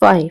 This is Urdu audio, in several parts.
5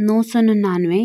999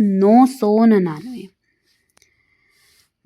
999।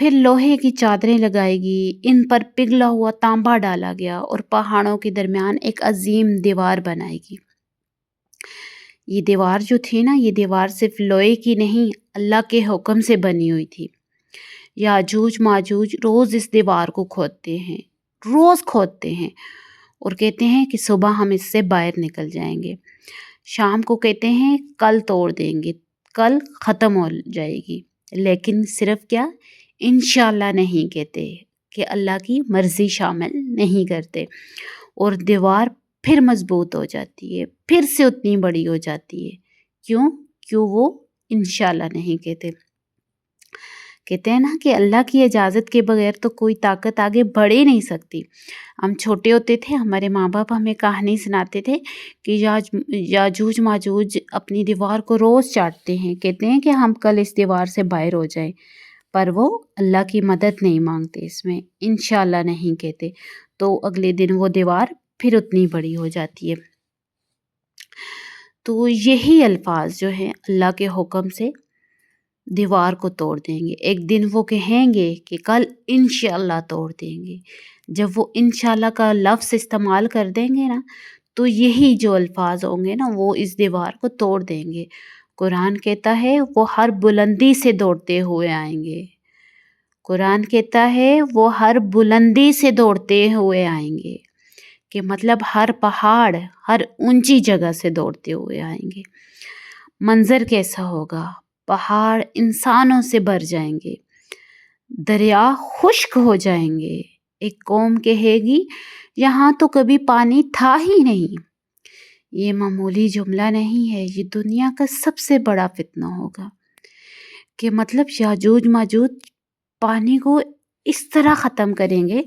پھر لوہے کی چادریں لگائی گی، ان پر پگھلا ہوا تانبا ڈالا گیا اور پہاڑوں کے درمیان ایک عظیم دیوار بنائی گی۔ یہ دیوار جو تھی نا، یہ دیوار صرف لوہے کی نہیں، اللہ کے حکم سے بنی ہوئی تھی۔ یاجوج ماجوج روز اس دیوار کو کھودتے ہیں، روز کھودتے ہیں، اور کہتے ہیں کہ صبح ہم اس سے باہر نکل جائیں گے، شام کو کہتے ہیں کل توڑ دیں گے، کل ختم ہو جائے گی، لیکن صرف کیا، انشاءاللہ نہیں کہتے، کہ اللہ کی مرضی شامل نہیں کرتے، اور دیوار پھر مضبوط ہو جاتی ہے، پھر سے اتنی بڑی ہو جاتی ہے۔ کیوں وہ انشاءاللہ نہیں کہتے۔ کہتے ہیں نا کہ اللہ کی اجازت کے بغیر تو کوئی طاقت آگے بڑھ ہی نہیں سکتی۔ ہم چھوٹے ہوتے تھے، ہمارے ماں باپ ہمیں کہانی سناتے تھے کہ یاجوج ماجوج اپنی دیوار کو روز چاٹتے ہیں، کہتے ہیں کہ ہم کل اس دیوار سے باہر ہو جائیں، پر وہ اللہ کی مدد نہیں مانگتے، اس میں انشاءاللہ نہیں کہتے، تو اگلے دن وہ دیوار پھر اتنی بڑی ہو جاتی ہے۔ تو یہی الفاظ جو ہیں اللہ کے حکم سے دیوار کو توڑ دیں گے۔ ایک دن وہ کہیں گے کہ کل انشاءاللہ توڑ دیں گے۔ جب وہ انشاءاللہ کا لفظ استعمال کر دیں گے نا، تو یہی جو الفاظ ہوں گے نا، وہ اس دیوار کو توڑ دیں گے۔ قرآن کہتا ہے وہ ہر بلندی سے دوڑتے ہوئے آئیں گے۔ قرآن کہتا ہے وہ ہر بلندی سے دوڑتے ہوئے آئیں گے، کہ مطلب ہر پہاڑ، ہر اونچی جگہ سے دوڑتے ہوئے آئیں گے۔ منظر کیسا ہوگا؟ پہاڑ انسانوں سے بھر جائیں گے، دریا خشک ہو جائیں گے، ایک قوم کہے گی یہاں تو کبھی پانی تھا ہی نہیں۔ یہ معمولی جملہ نہیں ہے، یہ دنیا کا سب سے بڑا فتنہ ہوگا، کہ مطلب یاجوج ماجوج پانی کو اس طرح ختم کریں گے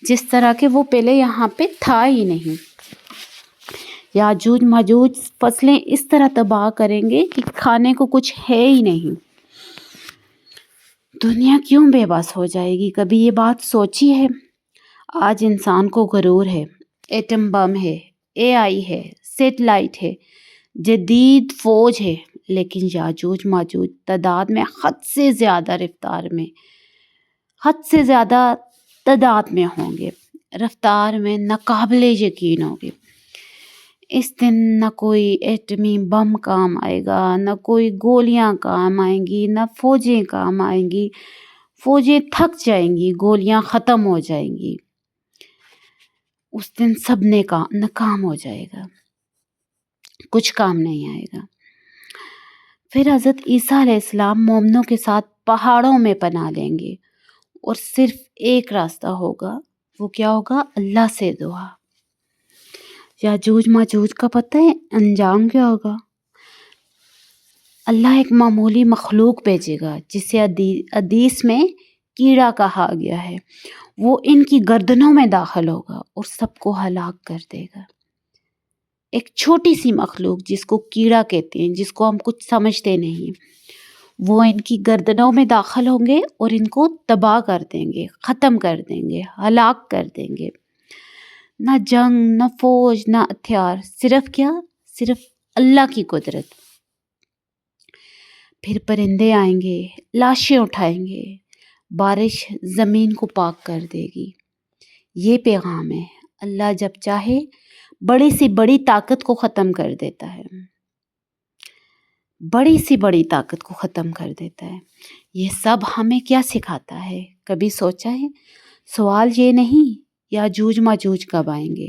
جس طرح کہ وہ پہلے یہاں پہ تھا ہی نہیں۔ یاجوج ماجوج فصلیں اس طرح تباہ کریں گے کہ کھانے کو کچھ ہے ہی نہیں۔ دنیا کیوں بے بس ہو جائے گی؟ کبھی یہ بات سوچی ہے؟ آج انسان کو غرور ہے، ایٹم بم ہے، AI ہے، سیٹلائٹ ہے، جدید فوج ہے، لیکن یاجوج ماجوج تعداد میں حد سے زیادہ تعداد میں ہوں گے، رفتار میں ناقابل یقین ہوں گے۔ اس دن نہ کوئی ایٹمی بم کام آئے گا، نہ کوئی گولیاں کام آئیں گی، نہ فوجیں کام آئیں گی، فوجیں تھک جائیں گی، گولیاں ختم ہو جائیں گی، اس دن سب نے ناکام ہو جائے گا، کچھ کام نہیں آئے گا۔ پھر حضرت عیسیٰ علیہ السلام مومنوں کے ساتھ پہاڑوں میں پناہ لیں گے، اور صرف ایک راستہ ہوگا، وہ کیا ہوگا؟ اللہ سے دعا۔ یاجوج ماجوج کا پتہ ہے انجام کیا ہوگا؟ اللہ ایک معمولی مخلوق بھیجے گا جسے حدیث میں کیڑا کہا گیا ہے، وہ ان کی گردنوں میں داخل ہوگا اور سب کو ہلاک کر دے گا۔ ایک چھوٹی سی مخلوق جس کو کیڑا کہتے ہیں، جس کو ہم کچھ سمجھتے نہیں، وہ ان کی گردنوں میں داخل ہوں گے اور ان کو تباہ کر دیں گے، ختم کر دیں گے، ہلاک کر دیں گے۔ نہ جنگ، نہ فوج، نہ ہتھیار، صرف کیا؟ صرف اللہ کی قدرت۔ پھر پرندے آئیں گے، لاشیں اٹھائیں گے، بارش زمین کو پاک کر دے گی۔ یہ پیغام ہے، اللہ جب چاہے بڑی سی بڑی طاقت کو ختم کر دیتا ہے، بڑی سی بڑی طاقت کو ختم کر دیتا ہے۔ یہ سب ہمیں کیا سکھاتا ہے؟ کبھی سوچا ہے؟ سوال یہ نہیں یاجوج ماجوج کب آئیں گے،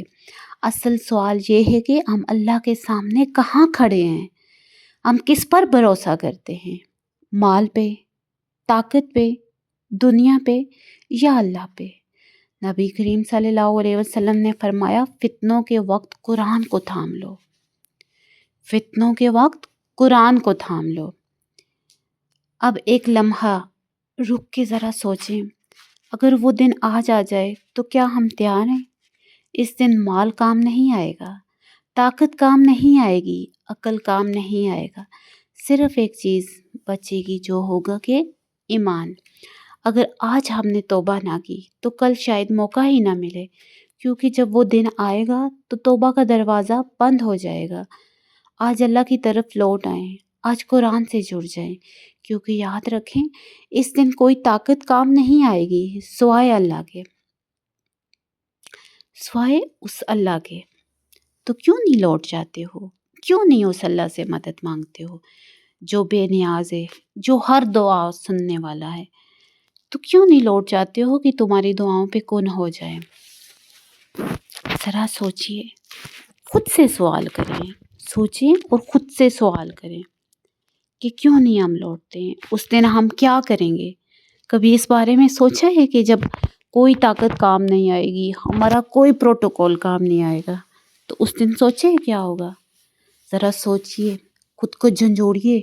اصل سوال یہ ہے کہ ہم اللہ کے سامنے کہاں کھڑے ہیں؟ ہم کس پر بھروسہ کرتے ہیں؟ مال پہ، طاقت پہ، دنیا پہ، یا اللہ پہ؟ نبی کریم صلی اللہ علیہ وسلم نے فرمایا فتنوں کے وقت قرآن کو تھام لو، فتنوں کے وقت قرآن کو تھام لو۔ اب ایک لمحہ رک کے ذرا سوچیں، اگر وہ دن آج آ جائے تو کیا ہم تیار ہیں؟ اس دن مال کام نہیں آئے گا، طاقت کام نہیں آئے گی، عقل کام نہیں آئے گا، صرف ایک چیز بچے گی جو ہوگا کہ ایمان۔ اگر آج ہم نے توبہ نہ کی تو کل شاید موقع ہی نہ ملے، کیونکہ جب وہ دن آئے گا تو توبہ کا دروازہ بند ہو جائے گا۔ آج اللہ کی طرف لوٹ آئیں، آج قرآن سے جڑ جائیں، کیونکہ یاد رکھیں اس دن کوئی طاقت کام نہیں آئے گی سوائے اللہ کے، سوائے اس اللہ کے۔ تو کیوں نہیں لوٹ جاتے ہو؟ کیوں نہیں اس اللہ سے مدد مانگتے ہو جو بے نیاز ہے، جو ہر دعا سننے والا ہے؟ تو کیوں نہیں لوٹ جاتے ہو کہ تمہاری دعاؤں پہ کون ہو جائے؟ ذرا سوچئے، خود سے سوال کریں، سوچیں اور خود سے سوال کریں کہ کیوں نہیں ہم لوٹتے ہیں؟ اس دن ہم کیا کریں گے؟ کبھی اس بارے میں سوچا ہے کہ جب کوئی طاقت کام نہیں آئے گی، ہمارا کوئی پروٹوکول کام نہیں آئے گا، تو اس دن سوچے کیا ہوگا؟ ذرا سوچئے، خود کو جھنجھوڑیے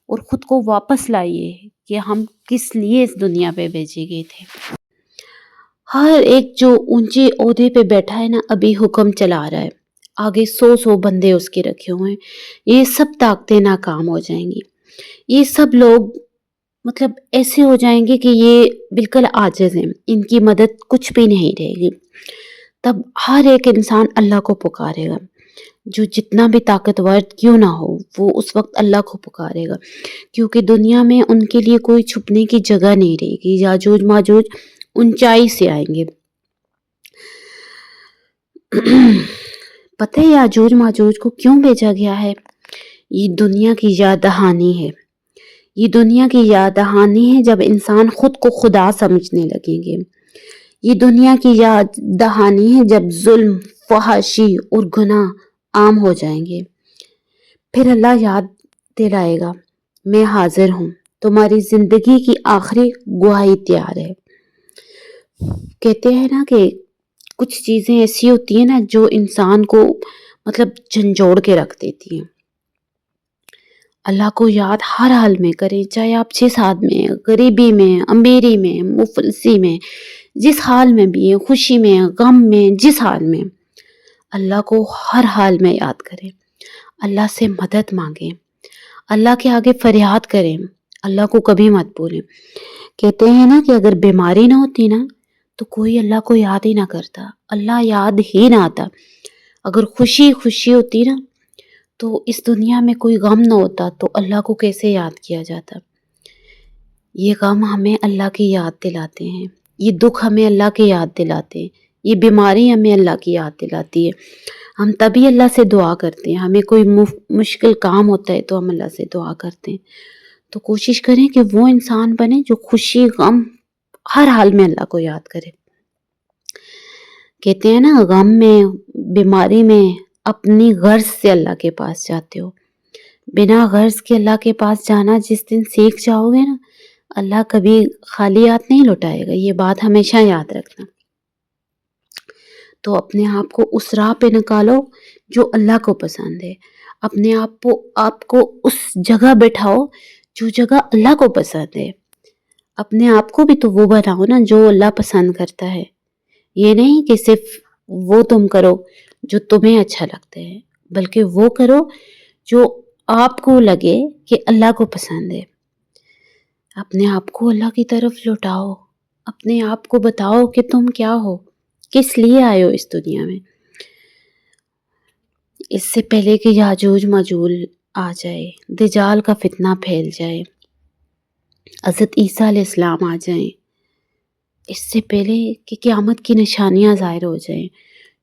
اور خود کو واپس لائیے کہ ہم کس لیے اس دنیا پہ بھیجے گئے تھے۔ ہر ایک جو اونچے عہدے پہ بیٹھا ہے نا، ابھی حکم چلا رہا ہے، آگے 100 بندے اس کے رکھے ہوئے ہیں، یہ سب طاقتیں ناکام ہو جائیں گی، یہ سب لوگ مطلب ایسے ہو جائیں گے کہ یہ بالکل عاجز ہیں، ان کی مدد کچھ بھی نہیں رہے گی۔ تب ہر ایک انسان اللہ کو پکارے گا، جو جتنا بھی طاقتور کیوں نہ ہو وہ اس وقت اللہ کو پکارے گا، کیونکہ دنیا میں ان کے لیے کوئی چھپنے کی جگہ نہیں رہے گی۔ یاجوج ماجوج اونچائی سے آئیں گے۔ پتہ ہے یاجوج ماجوج کو کیوں بھیجا گیا ہے؟ یہ دنیا کی یاد دہانی ہے، یہ دنیا کی یاد دہانی ہے جب انسان خود کو خدا سمجھنے لگیں گے، یہ دنیا کی یاد دہانی ہے جب ظلم، فحاشی اور گناہ عام ہو جائیں گے۔ پھر اللہ یاد دلائے گا، میں حاضر ہوں، تمہاری زندگی کی آخری گواہی تیار ہے۔ کہتے ہیں نا کہ کچھ چیزیں ایسی ہوتی ہیں نا جو انسان کو مطلب جھنجھوڑ کے رکھ دیتی ہیں۔ اللہ کو یاد ہر حال میں کریں، چاہے آپ جس حال میں، غریبی میں، امیری میں، مفلسی میں، جس حال میں بھی ہیں، خوشی میں، غم میں، جس حال میں، اللہ کو ہر حال میں یاد کریں، اللہ سے مدد مانگیں، اللہ کے آگے فریاد کریں، اللہ کو کبھی مت بھولیں۔ کہتے ہیں نا کہ اگر بیماری نہ ہوتی نا تو کوئی اللہ کو یاد ہی نہ کرتا، اللہ یاد ہی نہ آتا۔ اگر خوشی ہوتی نا تو اس دنیا میں کوئی غم نہ ہوتا تو اللہ کو کیسے یاد کیا جاتا؟ یہ غم ہمیں اللہ کی یاد دلاتے ہیں، یہ دکھ ہمیں اللہ کی یاد دلاتے ہیں، یہ بیماری ہمیں اللہ کی یاد دلاتی ہے۔ ہم تبھی اللہ سے دعا کرتے ہیں، ہمیں کوئی مشکل کام ہوتا ہے تو ہم اللہ سے دعا کرتے ہیں۔ تو کوشش کریں کہ وہ انسان بنے جو خوشی غم ہر حال میں اللہ کو یاد کرے۔ کہتے ہیں نا غم میں، بیماری میں اپنی غرض سے اللہ کے پاس جاتے ہو، بنا غرض کے اللہ کے پاس جانا جس دن سیکھ جاؤ گے نا، اللہ کبھی خالی ہاتھ نہیں لوٹائے گا، یہ بات ہمیشہ یاد رکھنا۔ تو اپنے آپ کو اس راہ پہ نکالو جو اللہ کو پسند ہے، اپنے آپ کو اس جگہ بٹھاؤ جو جگہ اللہ کو پسند ہے۔ اپنے آپ کو بھی تو وہ بناؤ نا جو اللہ پسند کرتا ہے، یہ نہیں کہ صرف وہ تم کرو جو تمہیں اچھا لگتا ہے، بلکہ وہ کرو جو آپ کو لگے کہ اللہ کو پسند ہے۔ اپنے آپ کو اللہ کی طرف لوٹاؤ، اپنے آپ کو بتاؤ کہ تم کیا ہو، کس لیے آئے ہو اس دنیا میں۔ اس سے پہلے کہ یاجوج ماجوج آ جائے، دجال کا فتنہ پھیل جائے، حضرت عیسیٰ علیہ السلام آ جائیں، اس سے پہلے کہ قیامت کی نشانیاں ظاہر ہو جائیں،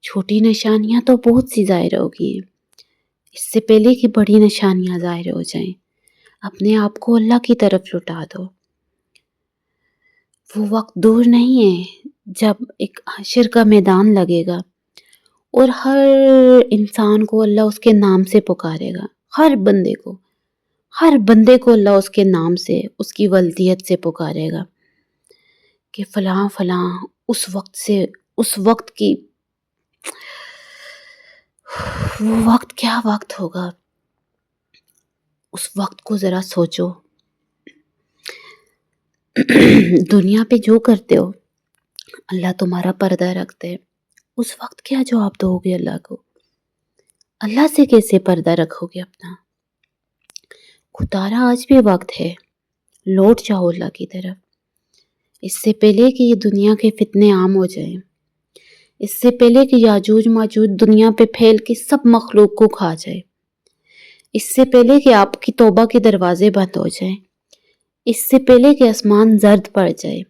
چھوٹی نشانیاں تو بہت سی ظاہر ہو گئی ہیں، اس سے پہلے کہ بڑی نشانیاں ظاہر ہو جائیں، اپنے آپ کو اللہ کی طرف لوٹا دو۔ وہ وقت دور نہیں ہے جب ایک حشر کا میدان لگے گا اور ہر انسان کو اللہ اس کے نام سے پکارے گا، ہر بندے کو اللہ اس کے نام سے، اس کی ولدیت سے پکارے گا کہ فلاں فلاں۔ اس وقت کی وہ وقت کیا وقت ہوگا، اس وقت کو ذرا سوچو۔ دنیا پہ جو کرتے ہو اللہ تمہارا پردہ رکھتے ہے، اس وقت کیا جواب دو گے اللہ کو؟ اللہ سے کیسے پردہ رکھو گے اپنا؟ خدارا آج بھی وقت ہے، لوٹ جاؤ اللہ کی طرف، اس سے پہلے کہ یہ دنیا کے فتنے عام ہو جائیں، اس سے پہلے کہ یاجوج ماجوج دنیا پہ پھیل کے سب مخلوق کو کھا جائے، اس سے پہلے کہ آپ کی توبہ کے دروازے بند ہو جائیں، اس سے پہلے کہ آسمان زرد پڑ جائے،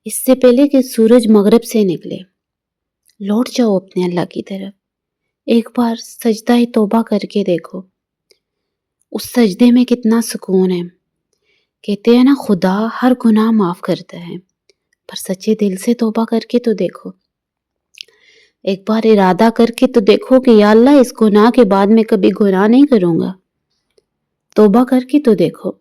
اس سے پہلے کہ سورج مغرب سے نکلے، لوٹ جاؤ اپنے اللہ کی طرف. ایک بار سجدہ توبہ کر کے دیکھو. اس سجدے میں کتنا سکون ہے. کہتے ہیں نا خدا ہر گناہ معاف کرتا ہے، پر سچے دل سے توبہ کر کے تو دیکھو. ایک بار ارادہ کر کے تو دیکھو کہ یا اللہ اس گناہ کے بعد میں کبھی گناہ نہیں کروں گا. توبہ کر کے تو دیکھو.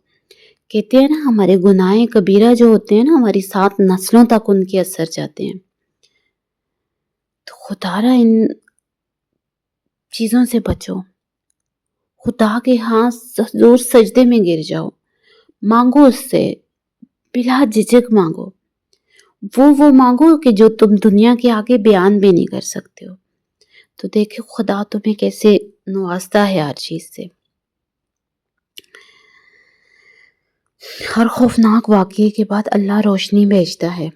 کہتے ہیں نا ہمارے گناہ کبیرہ جو ہوتے ہیں نا ہماری 7 نسلوں تک ان کے اثر جاتے ہیں. تو خدا را ان چیزوں سے بچو. خدا کے ہاں حضور سجدے میں گر جاؤ، مانگو اس سے، بلا جھجک مانگو. وہ مانگو کہ جو تم دنیا کے آگے بیان بھی نہیں کر سکتے ہو. تو دیکھو خدا تمہیں کیسے نوازتا ہے ہر چیز سے. ہر خوفناک واقعے کے بعد اللہ روشنی بھیجتا ہے.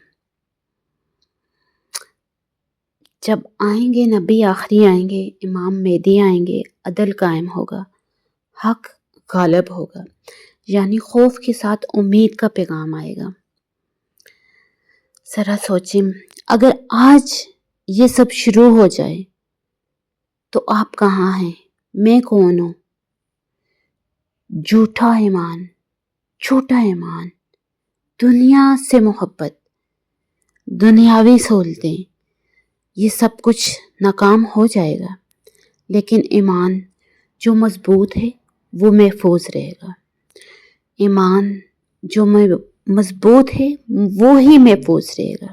جب آئیں گے نبی آخری آئیں گے، امام مہدی آئیں گے، عدل قائم ہوگا، حق غالب ہوگا، یعنی خوف کے ساتھ امید کا پیغام آئے گا. ذرا سوچیں اگر آج یہ سب شروع ہو جائے تو آپ کہاں ہیں؟ میں کون ہوں؟ جھوٹا ایمان، چھوٹا ایمان، دنیا سے محبت، دنیاوی سہولتیں، یہ سب کچھ ناکام ہو جائے گا. لیکن ایمان جو مضبوط ہے وہ محفوظ رہے گا. ایمان جو مضبوط ہے وہ ہی محفوظ رہے گا.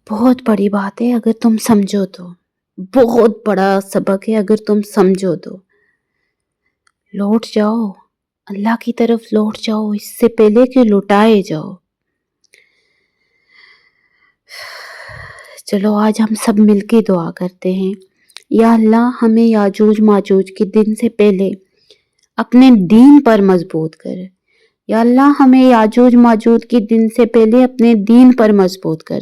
بہت بڑی بات ہے اگر تم سمجھو تو، بہت بڑا سبق ہے اگر تم سمجھو تو. لوٹ جاؤ اللہ کی طرف، لوٹ جاؤ اس سے پہلے کہ لوٹائے جاؤ. چلو آج ہم سب مل کے دعا کرتے ہیں. یا اللہ ہمیں یاجوج ماجوج کے دن سے پہلے اپنے دین پر مضبوط کر. یا اللہ ہمیں یاجوج ماجوج کے دن سے پہلے اپنے دین پر مضبوط کر.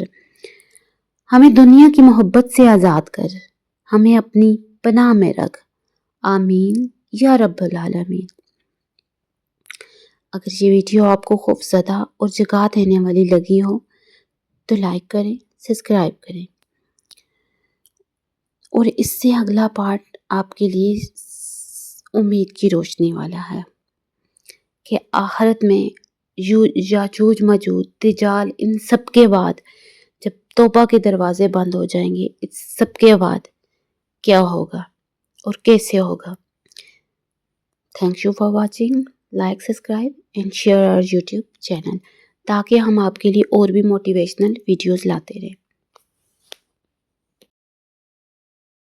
ہمیں دنیا کی محبت سے آزاد کر. ہمیں اپنی پناہ میں رکھ. آمین یا رب العالمین. اگر یہ ویڈیو آپ کو خوف زدہ اور جگا دینے والی لگی ہو تو لائک کریں، سبسکرائب کریں. اور اس سے اگلا پارٹ آپ کے لیے امید کی روشنی والا ہے کہ آخرت میں یاجوج ماجوج دجال ان سب کے بعد جب توبہ کے دروازے بند ہو جائیں گے، اس سب کے بعد کیا ہوگا اور کیسے ہوگا. Thank you for watching. Like, subscribe and share our YouTube channel تاکہ ہم آپ کے لیے اور بھی موٹیویشنل ویڈیوز لاتے رہیں.